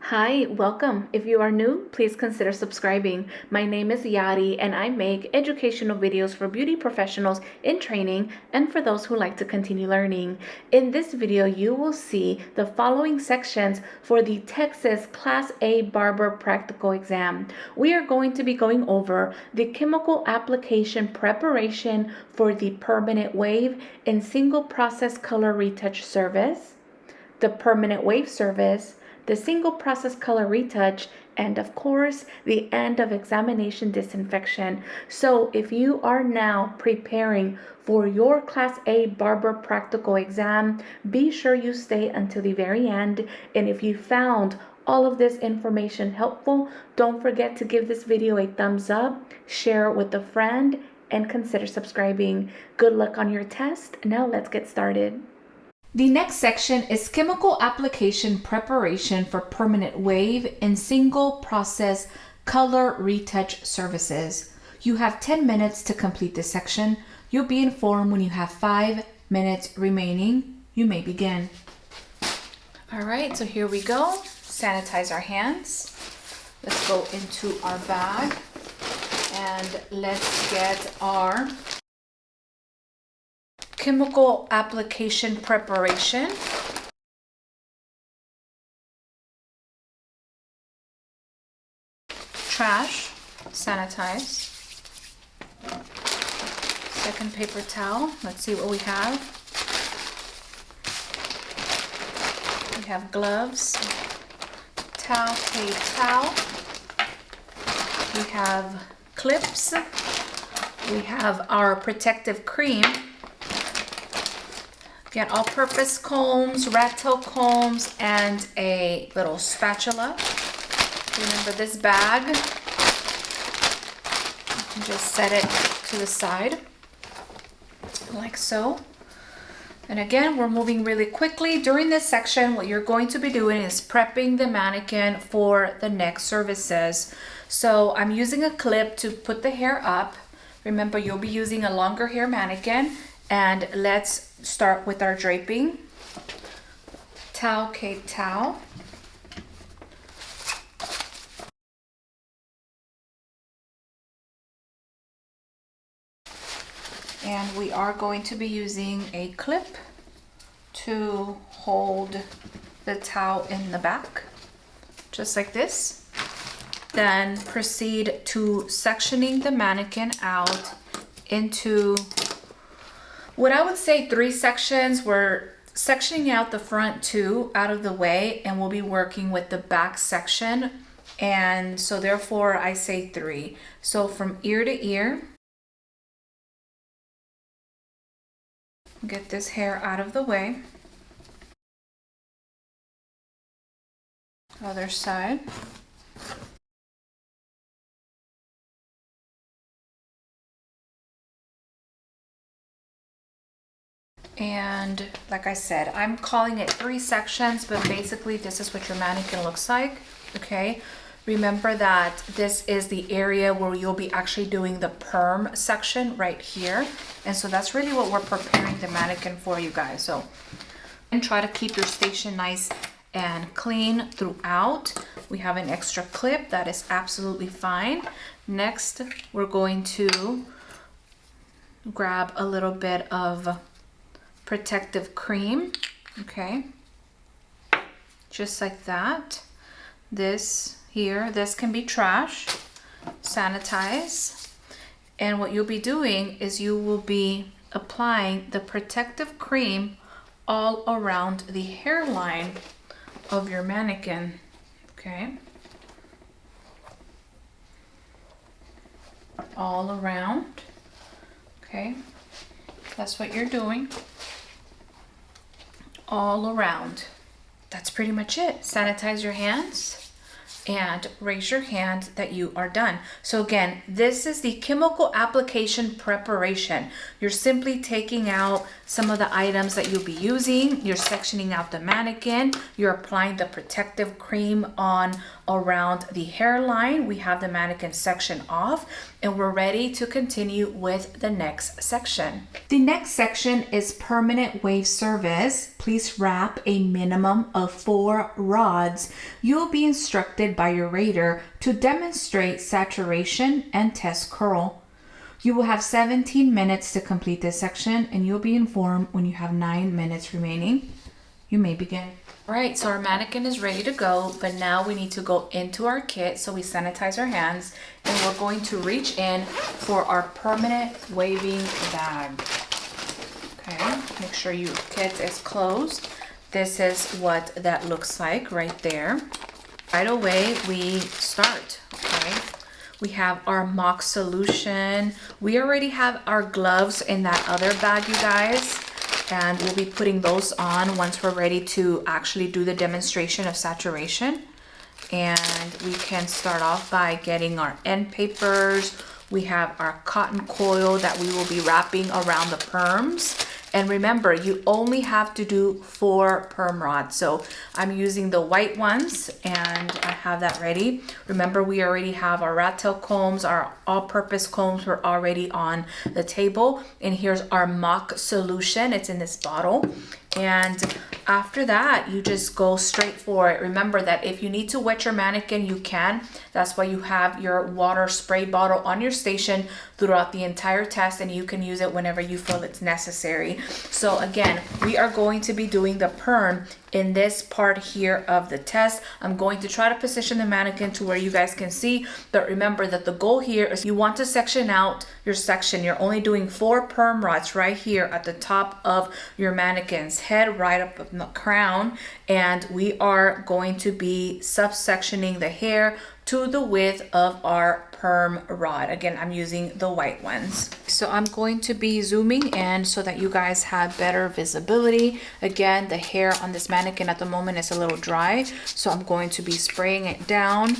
Hi, welcome. If you are new, please consider subscribing. My name is Yari and I make educational videos for beauty professionals in training and for those who like to continue learning. In this video, you will see the following sections for the Texas Class A Barber Practical Exam. We are going to be going over the chemical application preparation for the permanent wave and single process color retouch service, the permanent wave service, the single process color retouch, and of course, the end of examination disinfection. So if you are now preparing for your Class A Barber Practical Exam, be sure you stay until the very end. And if you found all of this information helpful, don't forget to give this video a thumbs up, share it with a friend, and consider subscribing. Good luck on your test. Now let's get started. The next section is chemical application preparation for permanent wave and single process color retouch services. You have 10 minutes to complete this section. You'll be informed when you have 5 minutes remaining. You may begin. All right, so here we go. Sanitize our hands. Let's go into our bag and let's get our chemical application preparation. Trash, sanitize. Second paper towel. Let's see what we have. We have gloves, towel, paper towel. We have clips. We have our protective cream. Get all-purpose combs, rat tail combs, and a little spatula. Remember this bag. You can just set it to the side, like so. And again, we're moving really quickly. During this section, what you're going to be doing is prepping the mannequin for the next services. So I'm using a clip to put the hair up. Remember, you'll be using a longer hair mannequin. And let's start with our draping. Towel, cape towel. And we are going to be using a clip to hold the towel in the back, just like this. Then proceed to sectioning the mannequin out into what I would say 3 sections. We're sectioning out the front 2 out of the way, and we'll be working with the back section. And so therefore I say 3. So from ear to ear, get this hair out of the way. Other side. And like I said, I'm calling it 3 sections, but basically this is what your mannequin looks like, okay? Remember that this is the area where you'll be actually doing the perm section right here. And so that's really what we're preparing the mannequin for, you guys. So, and try to keep your station nice and clean throughout. We have an extra clip, that is absolutely fine. Next, we're going to grab a little bit of protective cream, okay, just like that. This here, this can be trash. Sanitize. And what you'll be doing is you will be applying the protective cream all around the hairline of your mannequin, okay, all around, okay, that's what you're doing. All around. That's pretty much it. Sanitize your hands. and raise your hand that you are done. So again, this is the chemical application preparation. You're simply taking out some of the items that you'll be using. You're sectioning out the mannequin. You're applying the protective cream on around the hairline. We have the mannequin section off, and we're ready to continue with the next section. The next section is permanent wave service. Please wrap a minimum of 4 rods. You'll be instructed by your rater to demonstrate saturation and test curl. You will have 17 minutes to complete this section, and you'll be informed when you have 9 minutes remaining. You may begin. All right, so our mannequin is ready to go, but now we need to go into our kit. So we sanitize our hands, and we're going to reach in for our permanent waving bag. Okay, make sure your kit is closed. This is what that looks like right there. Right away, we start, okay? We have our mock solution. We already have our gloves in that other bag, you guys. And we'll be putting those on once we're ready to actually do the demonstration of saturation. And we can start off by getting our end papers. We have our cotton coil that we will be wrapping around the perms. And remember, you only have to do 4 perm rods. So I'm using the white ones, and I have that ready. Remember, we already have our rat tail combs, our all-purpose combs were already on the table. And here's our mock solution. It's in this bottle. And after that, you just go straight for it. Remember that if you need to wet your mannequin, you can. That's why you have your water spray bottle on your station throughout the entire test, and you can use it whenever you feel it's necessary. So again, we are going to be doing the perm in this part here of the test. I'm going to try to position the mannequin to where you guys can see, but remember that the goal here is you want to section out your section. You're only doing 4 perm rods right here at the top of your mannequin's head, right up in the crown, and we are going to be subsectioning the hair to the width of our perm rod. Again, I'm using the white ones. So I'm going to be zooming in so that you guys have better visibility. Again, the hair on this mannequin at the moment is a little dry, so I'm going to be spraying it down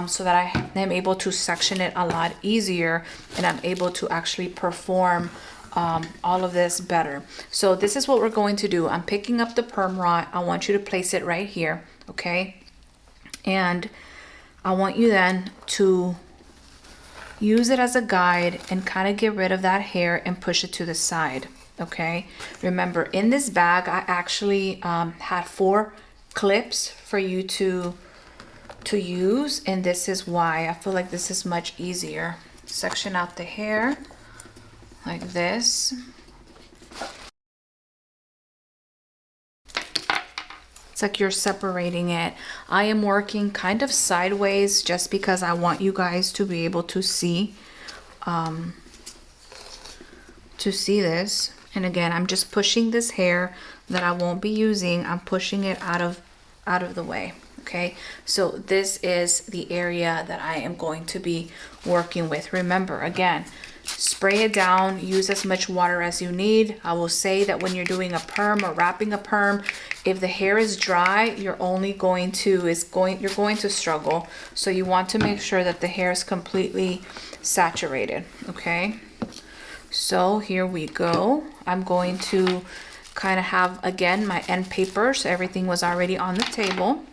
so that I am able to section it a lot easier, and I'm able to actually perform all of this better. So this is what we're going to do. I'm picking up the perm rod. I want you to place it right here, okay? And I want you then to use it as a guide and kind of get rid of that hair and push it to the side, okay? Remember, in this bag, I actually had 4 clips for you to use, and this is why I feel like this is much easier. Section out the hair like this. It's like you're separating it. I am working kind of sideways just because I want you guys to be able to see this. And again, I'm just pushing this hair that I won't be using. I'm pushing it out of the way. Okay, so this is the area that I am going to be working with. Remember, again, spray it down, use as much water as you need. I will say that when you're doing a perm or wrapping a perm, if the hair is dry, you're going to struggle. So you want to make sure that the hair is completely saturated, okay? So here we go. I'm going to kind of have, again, my end paper, so everything was already on the table.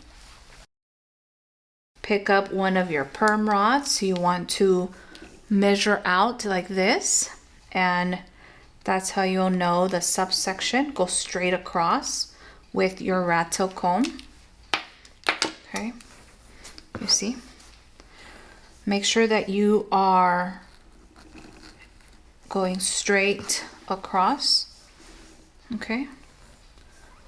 Pick up one of your perm rods. So you want to measure out like this, and that's how you'll know the subsection. Go straight across with your rat tail comb. Okay, you see? Make sure that you are going straight across. Okay,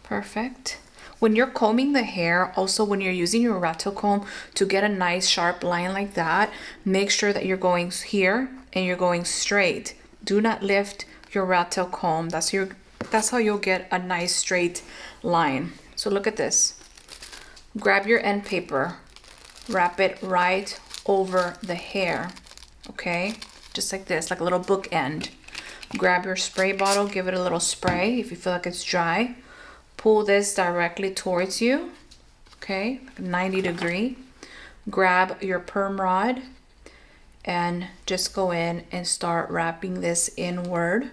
perfect. When you're combing the hair, also when you're using your rat tail comb to get a nice sharp line like that, make sure that you're going here and you're going straight. Do not lift your rat tail comb. That's how you'll get a nice straight line. So look at this. Grab your end paper, wrap it right over the hair, okay? Just like this, like a little book end. Grab your spray bottle, give it a little spray if you feel like it's dry. Pull this directly towards you, okay, 90 degree. grab your perm rod and just go in and start wrapping this inward,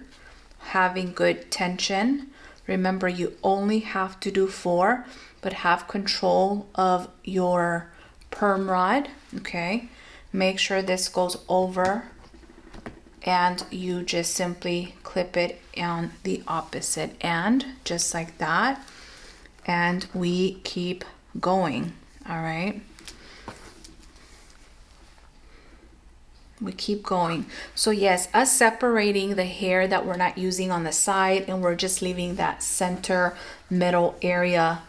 having good tension. Remember, you only have to do 4, but have control of your perm rod, okay? Make sure this goes over and you just simply clip it on the opposite end, just like that. And we keep going, all right? We keep going. So yes, us separating the hair that we're not using on the side and we're just leaving that center middle area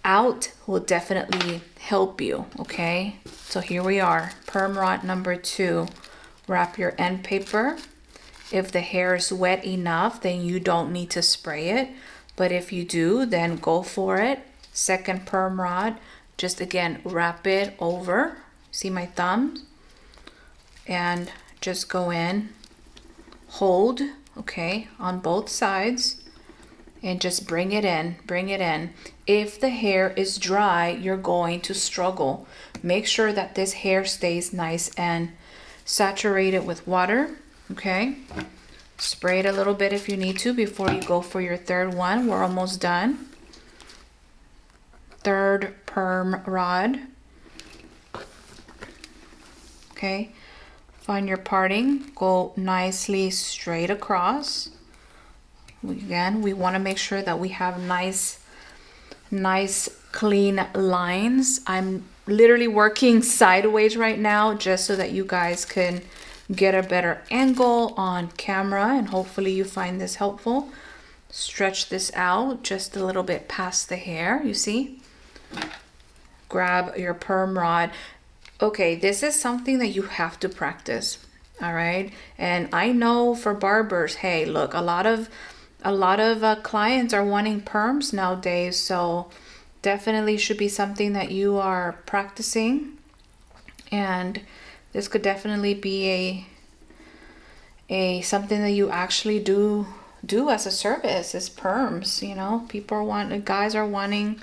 out will definitely help you, okay? So here we are, perm rod number 2. Wrap your end paper. If the hair is wet enough, then you don't need to spray it. But if you do, then go for it. Second perm rod, just again, wrap it over. See my thumbs? And just go in, hold, okay, on both sides, and just bring it in, bring it in. If the hair is dry, you're going to struggle. Make sure that this hair stays nice and saturated with water, okay? Spray it a little bit if you need to before you go for your third one. We're almost done. Third perm rod, okay? Find your parting, go nicely straight across. Again, we want to make sure that we have nice clean lines. I'm literally working sideways right now just so that you guys can get a better angle on camera, and hopefully you find this helpful. Stretch this out just a little bit past the hair, you see? Grab your perm rod. Okay, this is something that you have to practice, all right? And I know for barbers, hey, look, a lot of clients are wanting perms nowadays, so definitely should be something that you are practicing. And this could definitely be a something that you actually do as a service, is perms, you know? Guys are wanting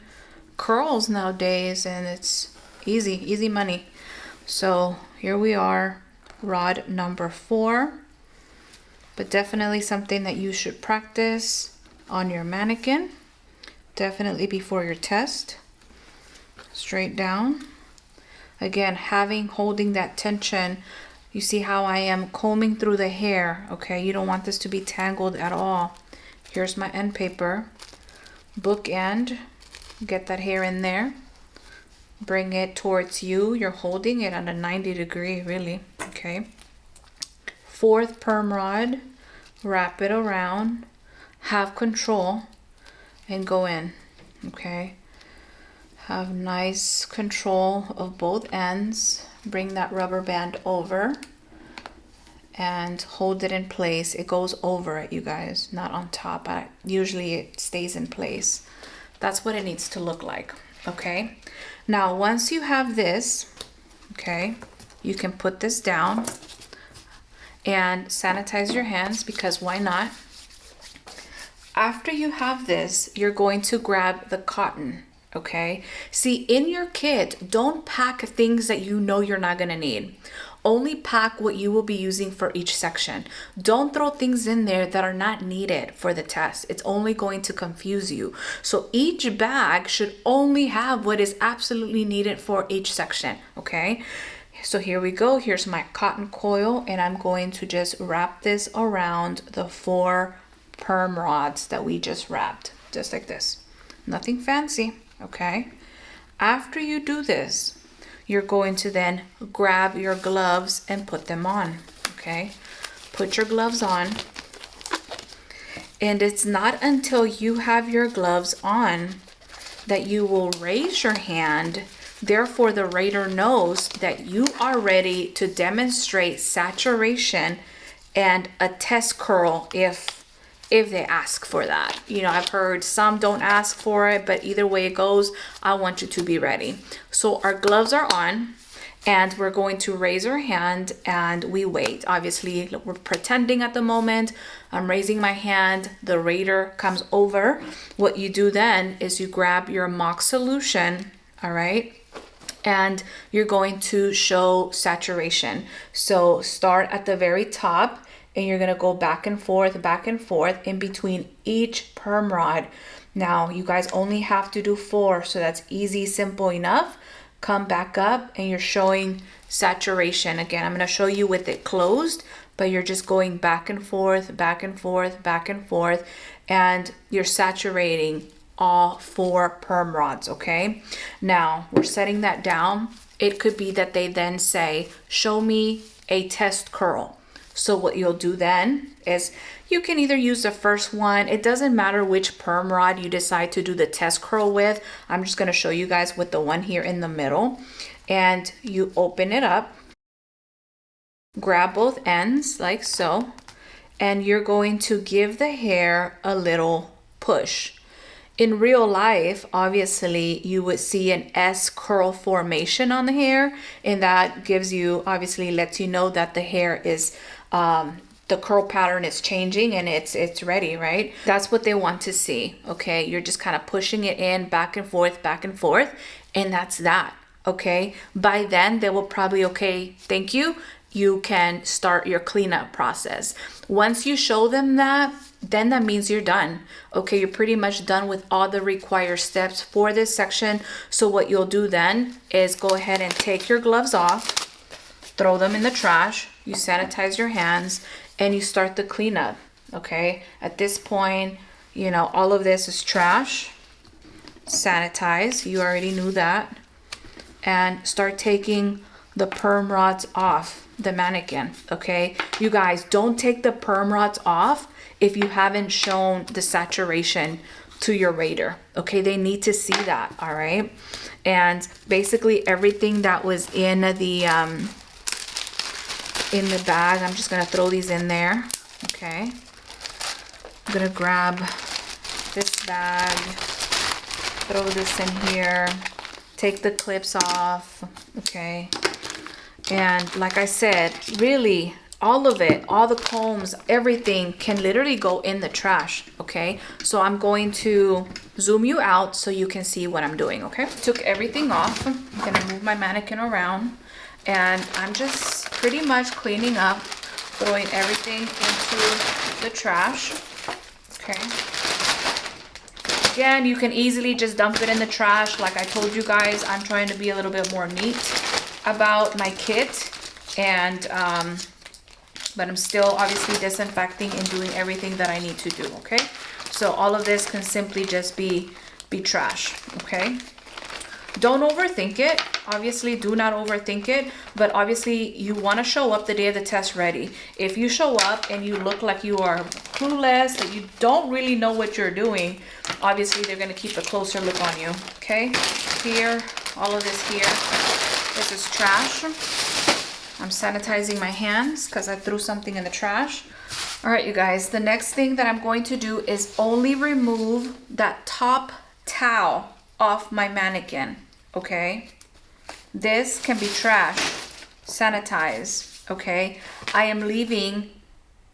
curls nowadays, and it's easy money. So here we are, rod number 4, but definitely something that you should practice on your mannequin, definitely before your test. Straight down. Again, holding that tension. You see how I am combing through the hair, okay? You don't want this to be tangled at all. Here's my end paper. Bookend, get that hair in there. Bring it towards you. You're holding it at a 90 degree, really, okay? Fourth perm rod, wrap it around, have control, and go in, okay? Have nice control of both ends. Bring that rubber band over and hold it in place. It goes over it, you guys, not on top. Usually it stays in place. That's what it needs to look like, okay? Now, once you have this, okay, you can put this down and sanitize your hands, because why not? After you have this, you're going to grab the cotton, okay? See, in your kit, don't pack things that you know you're not gonna need. Only pack what you will be using for each section. Don't throw things in there that are not needed for the test. It's only going to confuse you. So each bag should only have what is absolutely needed for each section, okay? So here we go. Here's my cotton coil, and I'm going to just wrap this around the 4 perm rods that we just wrapped, just like this. Nothing fancy, okay? After you do this, you're going to then grab your gloves and put them on, okay? Put your gloves on. And it's not until you have your gloves on that you will raise your hand. Therefore, the rater knows that you are ready to demonstrate saturation and a test curl if they ask for that. You know, I've heard some don't ask for it, but either way it goes, I want you to be ready. So our gloves are on, and we're going to raise our hand and we wait. Obviously, we're pretending at the moment. I'm raising my hand, the rater comes over. What you do then is you grab your mock solution, all right? and you're going to show saturation. So start at the very top and you're going to go back and forth in between each perm rod. Now you guys only have to do 4, so that's easy, simple enough. Come back up and you're showing saturation. Again, I'm going to show you with it closed, but you're just going back and forth, and you're saturating all 4 perm rods, okay? Now, we're setting that down. It could be that they then say, show me a test curl. So what you'll do then is you can either use the first one. It doesn't matter which perm rod you decide to do the test curl with. I'm just gonna show you guys with the one here in the middle. And you open it up, grab both ends like so, and you're going to give the hair a little push. In real life, obviously, you would see an S curl formation on the hair, and that gives you, obviously lets you know that the hair is, the curl pattern is changing and it's ready, right? That's what they want to see, okay? You're just kind of pushing it in back and forth, and that's that, okay? By then, they will probably, okay, thank you. You can start your cleanup process. Once you show them that, then that means you're done. Okay, you're pretty much done with all the required steps for this section. So what you'll do then is go ahead and take your gloves off, throw them in the trash, you sanitize your hands, and you start the cleanup, okay? At this point, you know, all of this is trash. Sanitize, you already knew that. And start taking the perm rods off the mannequin, okay? You guys, don't take the perm rods off if you haven't shown the saturation to your raider, okay? They need to see that, all right? And basically everything that was in the bag, I'm just gonna throw these in there, okay? I'm gonna grab this bag, throw this in here, take the clips off, okay? And like I said, really, all of it, all the combs, everything can literally go in the trash, okay? So I'm going to zoom you out so you can see what I'm doing, okay? Took everything off. I'm gonna move my mannequin around, and I'm just pretty much cleaning up, throwing everything into the trash, okay? Again, you can easily just dump it in the trash. Like I told you guys, I'm trying to be a little bit more neat about my kit, and but I'm still obviously disinfecting and doing everything that I need to do, okay? So all of this can simply just be trash, okay? Don't overthink it. Obviously, do not overthink it, but obviously you want to show up the day of the test ready. If you show up and you look like you are clueless, that you don't really know what you're doing, obviously they're going to keep a closer look on you, okay? Here, all of this here, this is trash. I'm sanitizing my hands because I threw something in the trash. All right, you guys, the next thing that I'm going to do is only remove that top towel off my mannequin, okay? This can be trash, sanitize, okay? I am leaving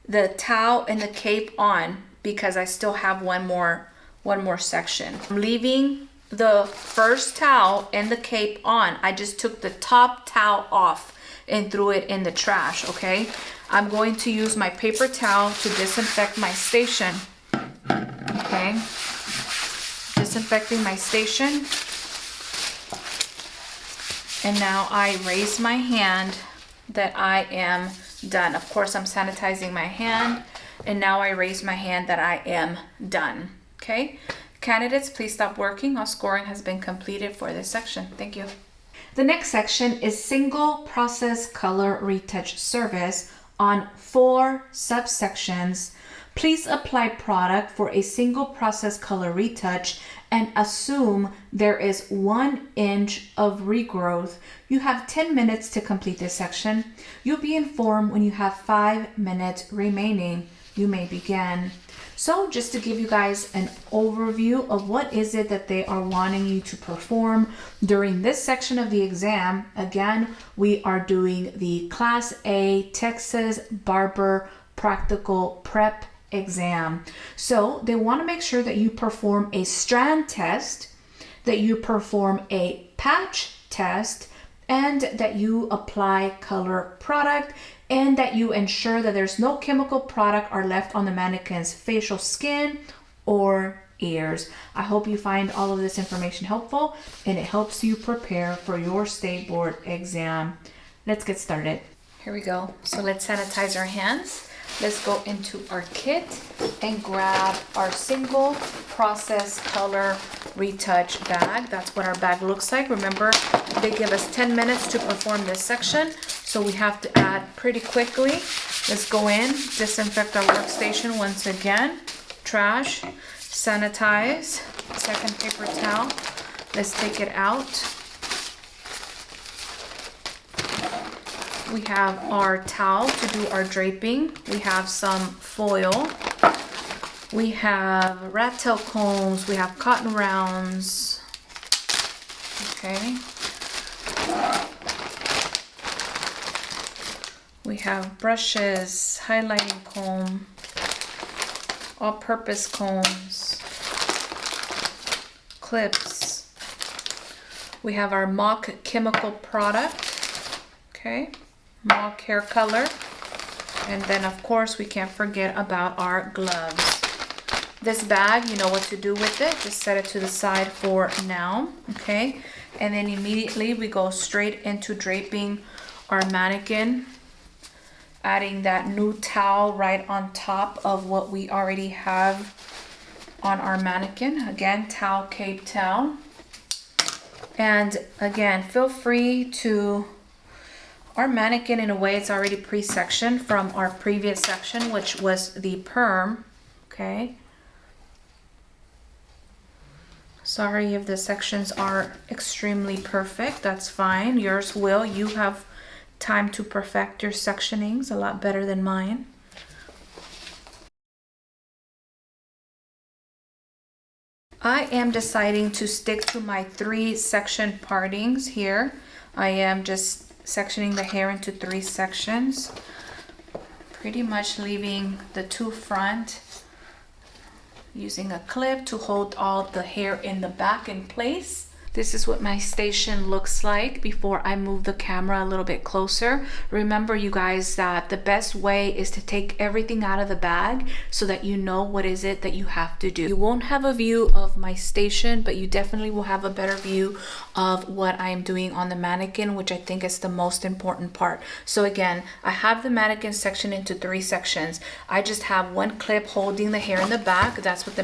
the towel and the cape on because I still have one more section. I'm leaving the first towel and the cape on. I just took the top towel off and threw it in the trash, okay? I'm going to use my paper towel to disinfect my station, okay? Disinfecting my station. And now I raise my hand that I am done. Of course, I'm sanitizing my hand, and now I raise my hand that I am done, okay? Candidates, please stop working. All scoring has been completed for this section. Thank you. The next section is single process color retouch service on 4 subsections. Please apply product for a single process color retouch and assume there is 1 inch of regrowth. You have 10 minutes to complete this section. You'll be informed when you have 5 minutes remaining. You may begin. So just to give you guys an overview of what is it that they are wanting you to perform during this section of the exam. Again, we are doing the Class A Texas Barber Practical Prep exam. So they want to make sure that you perform a strand test, that you perform a patch test, and that you apply color product, and that you ensure that there's no chemical product are left on the mannequin's facial skin or ears. I hope you find all of this information helpful and it helps you prepare for your state board exam. Let's get started. Here we go. So let's sanitize our hands. Let's go into our kit and grab our single process color retouch bag. That's what our bag looks like. Remember, they give us 10 minutes to perform this section, so we have to add pretty quickly. Let's go in, disinfect our workstation once again, trash, sanitize, second paper towel. Let's take it out. We have our towel to do our draping. We have some foil. We have rat tail combs. We have cotton rounds. Okay. We have brushes, highlighting comb, all-purpose combs, clips. We have our mock chemical product. Okay. Mock hair color, and then of course we can't forget about our gloves. This bag, you know what to do with it. Just set it to the side for now. Okay, and then immediately we go straight into draping our mannequin, adding that new towel right on top of what we already have on our mannequin. Again, towel, cape towel. And again, feel free to, our mannequin, in a way, it's already pre-sectioned from our previous section, which was the perm. Okay. Sorry if the sections are extremely perfect. That's fine. Yours will. You have time to perfect your sectionings a lot better than mine. I am deciding to stick to my 3 section partings here. I am just sectioning the hair into 3 sections, pretty much leaving the 2 front, using a clip to hold all the hair in the back in place. This is what my station looks like before I move the camera a little bit closer. Remember, you guys, that the best way is to take everything out of the bag so that you know what is it that you have to do. You won't have a view of my station, but you definitely will have a better view of what I am doing on the mannequin, which I think is the most important part. So again, I have the mannequin section into 3 sections. I just have 1 clip holding the hair in the back. That's what the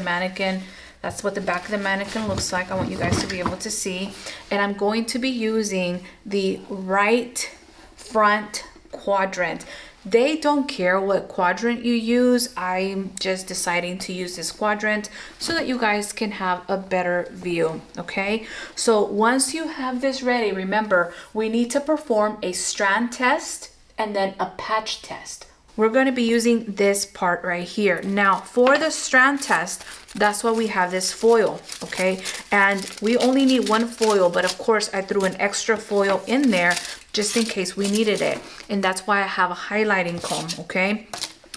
back of the mannequin looks like. I want you guys to be able to see. And I'm going to be using the right front quadrant. They don't care what quadrant you use. I'm just deciding to use this quadrant so that you guys can have a better view. Okay, so once you have this ready, remember, we need to perform a strand test and then a patch test. We're going to be using this part right here. Now, for the strand test, that's why we have this foil, okay? And we only need 1 foil, but of course I threw an extra foil in there just in case we needed it. And that's why I have a highlighting comb, okay?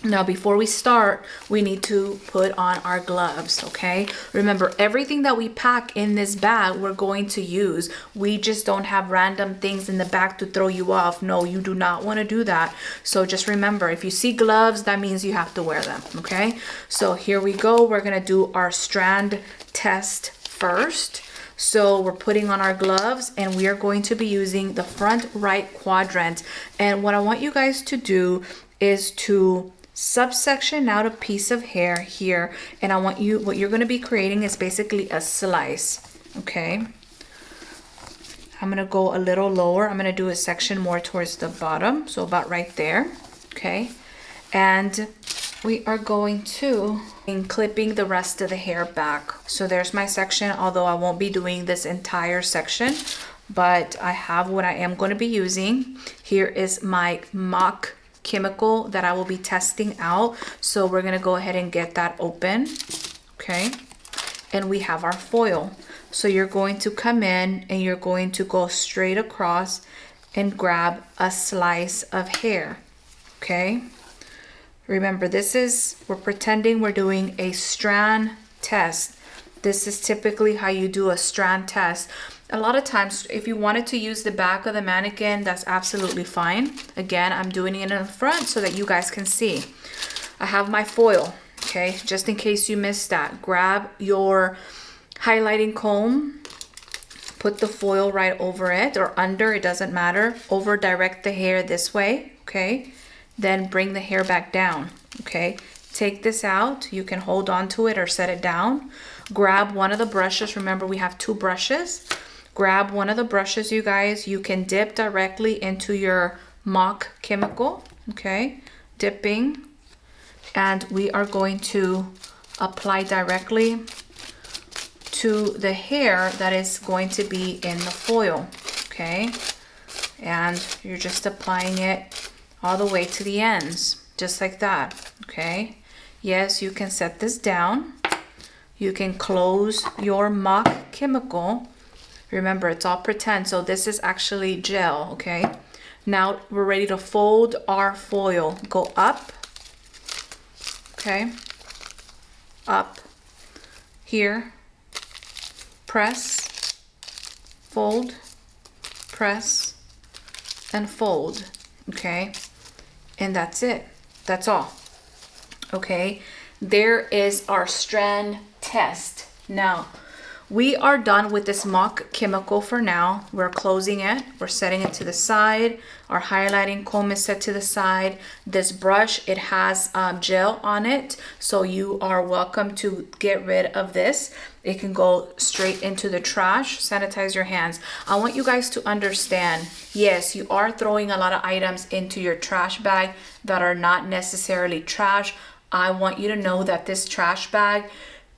Now, before we start, we need to put on our gloves, okay? Remember, everything that we pack in this bag, we're going to use. We just don't have random things in the back to throw you off. No, you do not want to do that. So just remember, if you see gloves, that means you have to wear them, okay? So here we go. We're going to do our strand test first. So we're putting on our gloves and we are going to be using the front right quadrant. And what I want you guys to do is to subsection out a piece of hair here, and I want you, what you're going to be creating is basically a slice. Okay, I'm going to go a little lower. I'm going to do a section more towards the bottom, so about right there. Okay, and we are going to clipping the rest of the hair back. So there's my section, although I won't be doing this entire section, but I have what I am going to be using. Here is my mock chemical that I will be testing out. So we're going to go ahead and get that open. Okay, and we have our foil. So you're going to come in and you're going to go straight across and grab a slice of hair. Okay, remember, we're pretending we're doing a strand test. This is typically how you do a strand test. A lot of times, if you wanted to use the back of the mannequin, that's absolutely fine. Again, I'm doing it in the front so that you guys can see. I have my foil, okay? Just in case you missed that. Grab your highlighting comb, put the foil right over it or under, it doesn't matter. Over direct the hair this way, okay? Then bring the hair back down, okay? Take this out. You can hold on to it or set it down. Grab one of the brushes. Remember, we have 2 brushes. Grab one of the brushes, you guys. You can dip directly into your mock chemical, okay? Dipping. And we are going to apply directly to the hair that is going to be in the foil, okay? And you're just applying it all the way to the ends, just like that, okay? Yes, you can set this down. You can close your mock chemical. Remember, it's all pretend, so this is actually gel, okay? Now we're ready to fold our foil. Go up, okay? Up, here, press, fold, press, and fold, okay? And that's it. That's all, okay? There is our strand test. Now, we are done with this mock chemical for now. We're closing it. We're setting it to the side. Our highlighting comb is set to the side. This brush, it has gel on it. So you are welcome to get rid of this. It can go straight into the trash. Sanitize your hands. I want you guys to understand, yes, you are throwing a lot of items into your trash bag that are not necessarily trash. I want you to know that this trash bag,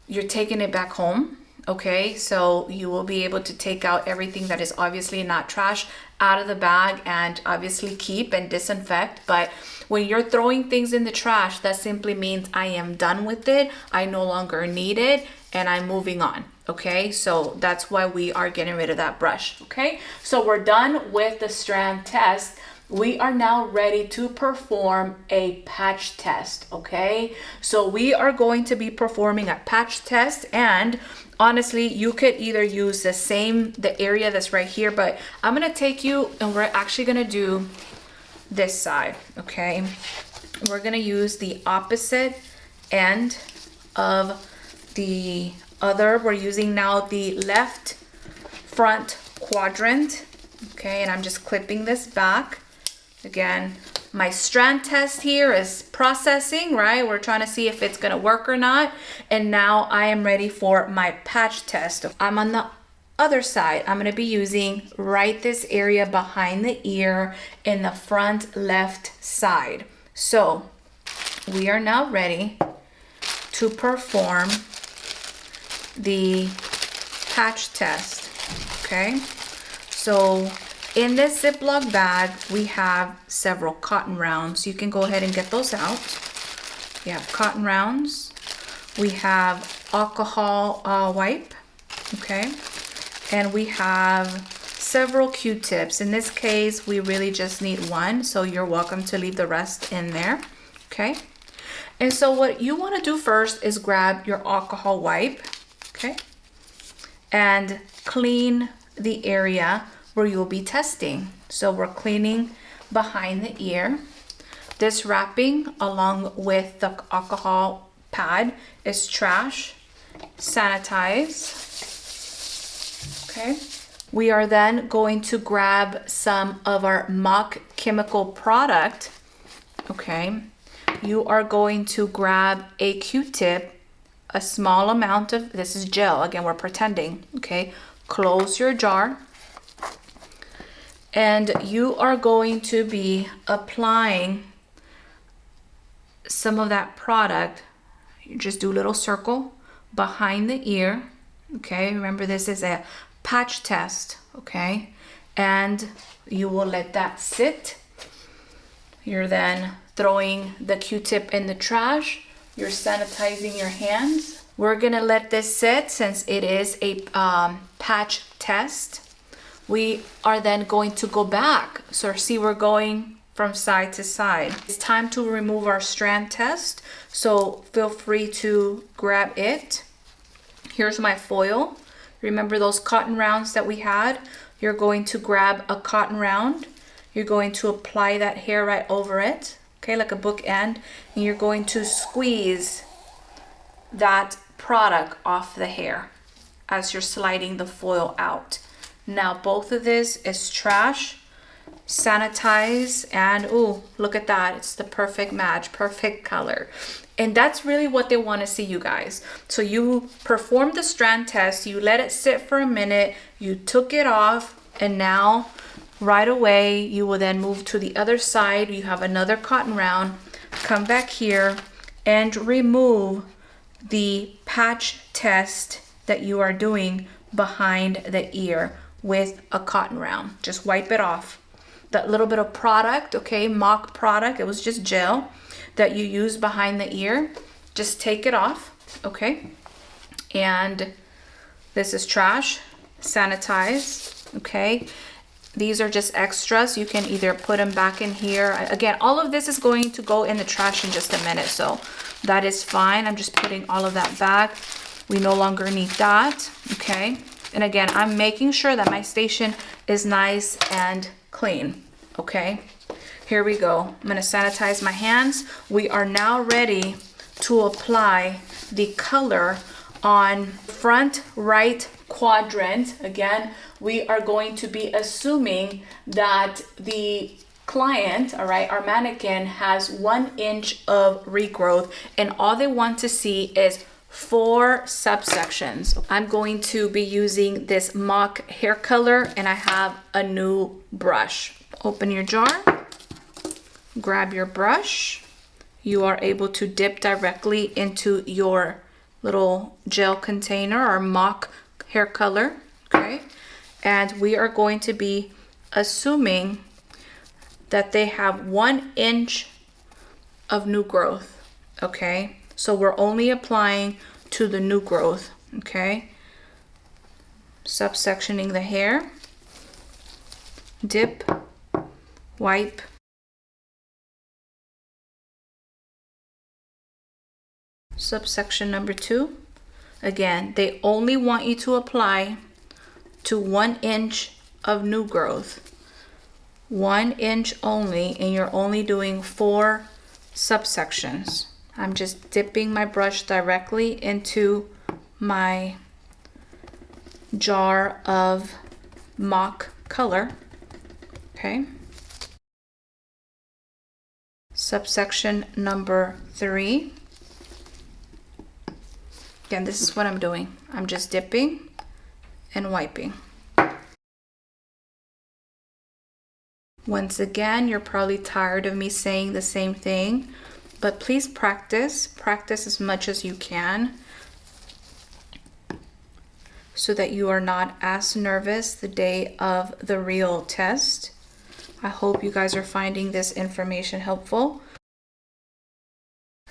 you're taking it back home. Okay, so you will be able to take out everything that is obviously not trash out of the bag and obviously keep and disinfect. But when you're throwing things in the trash, that simply means I am done with it. I no longer need it and I'm moving on. Okay, so that's why we are getting rid of that brush. Okay, so we're done with the strand test. We are now ready to perform a patch test, okay? So we are going to be performing a patch test, and honestly, you could either use the area that's right here, but I'm gonna take you and we're actually gonna do this side, okay? We're gonna use the opposite end of the other. We're using now the left front quadrant, okay? And I'm just clipping this back. Again, my strand test here is processing, right? We're trying to see if it's gonna work or not. And now I am ready for my patch test. I'm on the other side. I'm gonna be using right this area behind the ear in the front left side. So we are now ready to perform the patch test, okay? So in this Ziploc bag, we have several cotton rounds. You can go ahead and get those out. We have cotton rounds. We have alcohol wipe, okay? And we have several Q-tips. In this case, we really just need one, so you're welcome to leave the rest in there, okay? And so what you want to do first is grab your alcohol wipe, okay? And clean the area where you'll be testing. So we're cleaning behind the ear. This wrapping along with the alcohol pad is trash. Sanitize. Okay. We are then going to grab some of our mock chemical product. Okay. You are going to grab a Q-tip, a small amount of, this is gel, again, we're pretending, okay? Close your jar. And you are going to be applying some of that product. You just do a little circle behind the ear, okay? Remember, this is a patch test, okay? And you will let that sit. You're then throwing the Q-tip in the trash. You're sanitizing your hands. We're gonna let this sit since it is a patch test. We are then going to go back. So see, we're going from side to side. It's time to remove our strand test. So feel free to grab it. Here's my foil. Remember those cotton rounds that we had? You're going to grab a cotton round. You're going to apply that hair right over it, okay, like a bookend, and you're going to squeeze that product off the hair as you're sliding the foil out. Now, both of this is trash, sanitize, and ooh, look at that. It's the perfect match, perfect color. And that's really what they want to see, you guys. So you perform the strand test, you let it sit for a minute, you took it off, and now right away you will then move to the other side. You have another cotton round, come back here and remove the patch test that you are doing behind the ear with a cotton round. Just wipe it off. That little bit of product, okay, mock product, it was just gel that you use behind the ear, just take it off, okay? And this is trash, sanitize, okay? These are just extras. You can either put them back in here. Again, all of this is going to go in the trash in just a minute, so that is fine. I'm just putting all of that back. We no longer need that, okay? And again, I'm making sure that my station is nice and clean, okay? Here we go. I'm gonna sanitize my hands. We are now ready to apply the color on front right quadrant. Again, we are going to be assuming that the client, all right, our mannequin has 1 inch of regrowth, and all they want to see is 4 subsections. I'm going to be using this mock hair color, and I have a new brush. Open your jar, grab your brush. You are able to dip directly into your little gel container or mock hair color, okay? And we are going to be assuming that they have 1 inch of new growth, okay? So we're only applying to the new growth, okay? Subsectioning the hair, dip, wipe, subsection number 2. Again, they only want you to apply to 1 inch of new growth. 1 inch only, and you're only doing 4 subsections. I'm just dipping my brush directly into my jar of mock color, okay? Subsection number 3. Again, this is what I'm doing. I'm just dipping and wiping. Once again, you're probably tired of me saying the same thing, but please practice as much as you can so that you are not as nervous the day of the real test. I hope you guys are finding this information helpful.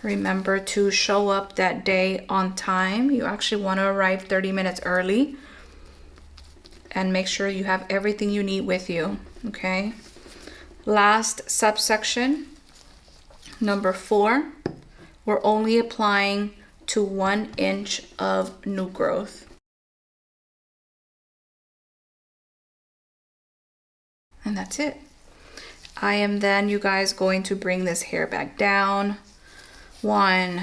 Remember to show up that day on time. You actually want to arrive 30 minutes early and make sure you have everything you need with you, okay? Last subsection, number 4, we're only applying to 1 inch of new growth. And that's it. I am then, you guys, going to bring this hair back down. 1,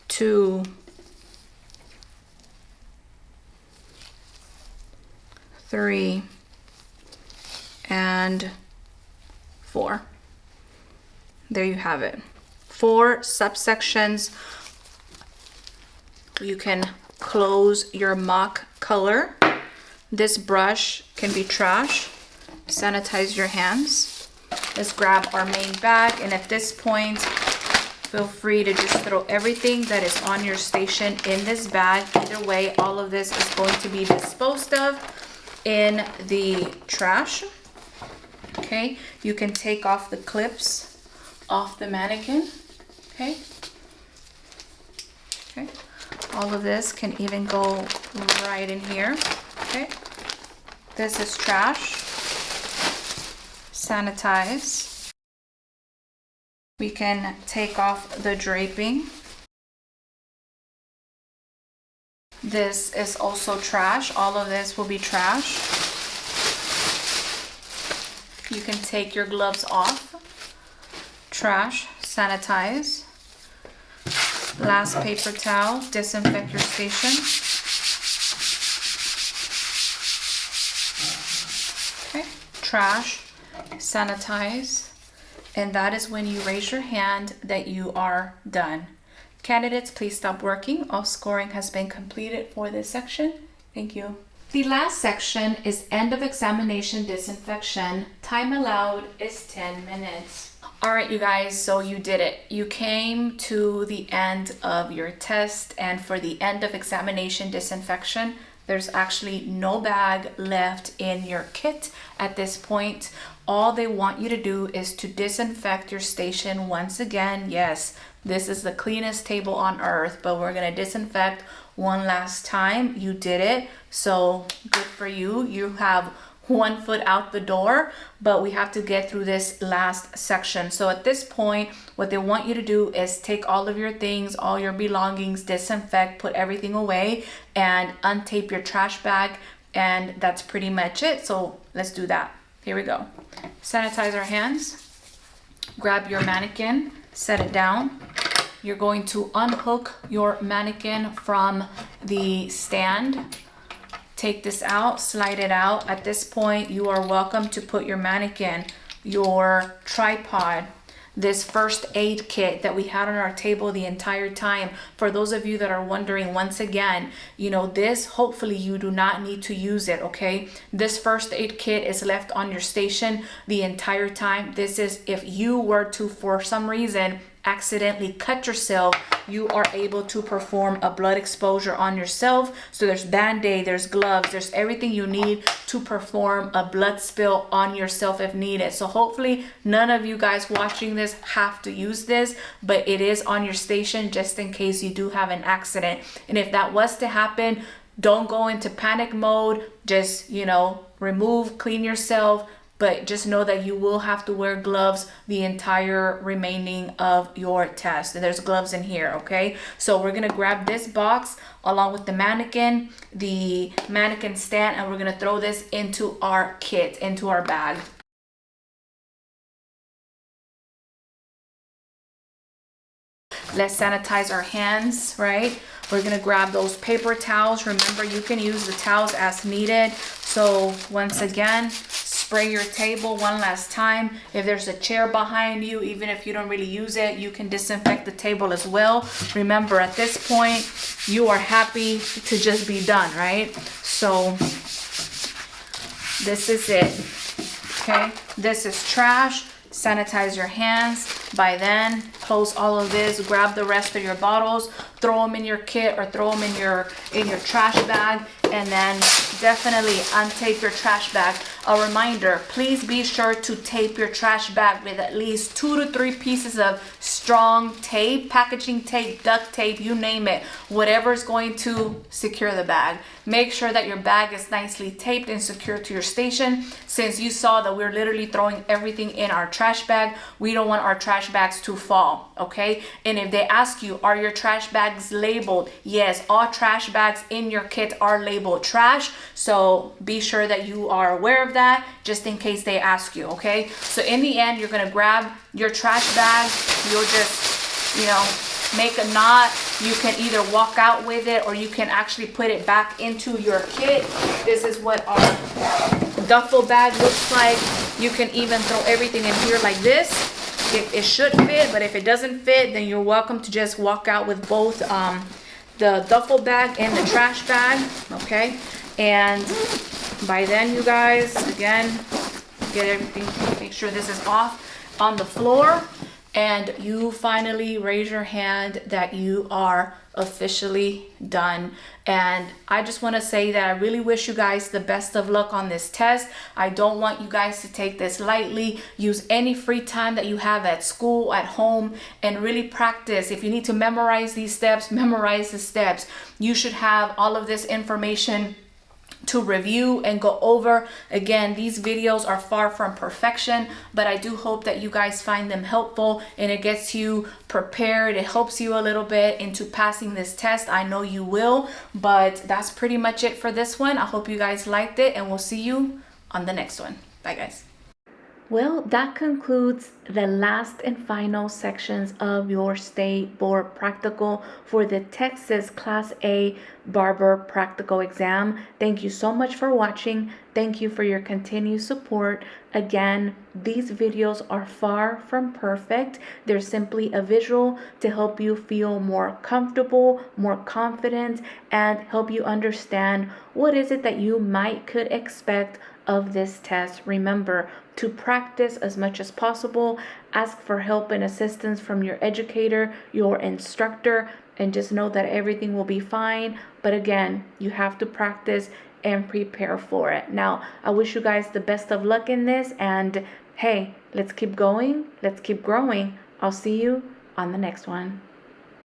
2, 3, and 4. There you have it. 4 subsections. You can close your mock color. This brush can be trash. Sanitize your hands. Let's grab our main bag, and at this point, feel free to just throw everything that is on your station in this bag. Either way, all of this is going to be disposed of in the trash. Okay, you can take off the clips off the mannequin. Okay, all of this can even go right in here. Okay, this is trash. Sanitize. We can take off the draping. This is also trash. All of this will be trash. You can take your gloves off. Trash, sanitize. Last paper towel, disinfect your station. Okay, trash, sanitize. And that is when you raise your hand that you are done. Candidates, please stop working. All scoring has been completed for this section. Thank you. The last section is end of examination disinfection. Time allowed is 10 minutes. All right, you guys, so you did it. You came to the end of your test, and for the end of examination disinfection, there's actually no bag left in your kit at this point. All they want you to do is to disinfect your station once again. Yes, this is the cleanest table on earth, but we're gonna disinfect one last time. You did it, so good for you. You have one foot out the door, but we have to get through this last section. So at this point, what they want you to do is take all of your things, all your belongings, disinfect, put everything away, and untape your trash bag, and that's pretty much it. So let's do that. Here we go. Sanitize our hands. Grab your mannequin, set it down. You're going to unhook your mannequin from the stand. Take this out, slide it out. At this point, you are welcome to put your mannequin, your tripod, this first aid kit that we had on our table the entire time. For those of you that are wondering, once again, you know, this, hopefully you do not need to use it, okay? This first aid kit is left on your station the entire time. This is if you were to, for some reason, accidentally cut yourself, you are able to perform a blood exposure on yourself. So there's Band-Aid, there's gloves, there's everything you need to perform a blood spill on yourself if needed. So hopefully none of you guys watching this have to use this, but it is on your station just in case you do have an accident. And if that was to happen, don't go into panic mode. Just, you know, remove, clean yourself, but just know that you will have to wear gloves the entire remaining of your test. And there's gloves in here, okay? So we're gonna grab this box along with the mannequin stand, and we're gonna throw this into our kit, into our bag. Let's sanitize our hands, right? We're gonna grab those paper towels. Remember, you can use the towels as needed. So once again, spray your table one last time. If there's a chair behind you, even if you don't really use it, you can disinfect the table as well. Remember, at this point, you are happy to just be done, right? So this is it, okay? This is trash. Sanitize your hands. By then, close all of this, grab the rest of your bottles, throw them in your kit or throw them in your trash bag, and then definitely untape your trash bag. A reminder, please be sure to tape your trash bag with at least 2 to 3 pieces of strong tape, packaging tape, duct tape, you name it, whatever is going to secure the bag. Make sure that your bag is nicely taped and secured to your station. Since you saw that we're literally throwing everything in our trash bag, we don't want our trash bags to fall, okay? And if they ask you, are your trash bags labeled? Yes, all trash bags in your kit are labeled trash. So be sure that you are aware of that just in case they ask you, okay? So in the end, you're gonna grab your trash bag. You'll just, you know, make a knot. You can either walk out with it or you can actually put it back into your kit. This is what our duffel bag looks like. You can even throw everything in here like this. It should fit, but if it doesn't fit, then you're welcome to just walk out with both the duffel bag and the trash bag, okay? And by then, you guys, again, get everything, make sure this is off on the floor, and you finally raise your hand that you are officially done. And I just want to say that I really wish you guys the best of luck on this test. I don't want you guys to take this lightly. Use any free time that you have at school, at home, and really practice. If you need to memorize these steps, memorize the steps. You should have all of this information to review and go over. Again, these videos are far from perfection, but I do hope that you guys find them helpful and it gets you prepared. It helps you a little bit into passing this test. I know you will, but that's pretty much it for this one. I hope you guys liked it, and we'll see you on the next one. Bye, guys. Well, that concludes the last and final sections of your state board practical for the Texas Class A Barber practical exam. Thank you so much for watching. Thank you for your continued support. Again, these videos are far from perfect. They're simply a visual to help you feel more comfortable, more confident, and help you understand what is it that you could expect of this test. Remember to practice as much as possible. Ask for help and assistance from your educator, your instructor, and just know that everything will be fine. But again, you have to practice and prepare for it. Now, I wish you guys the best of luck in this, and hey, let's keep going, let's keep growing. I'll see you on the next one.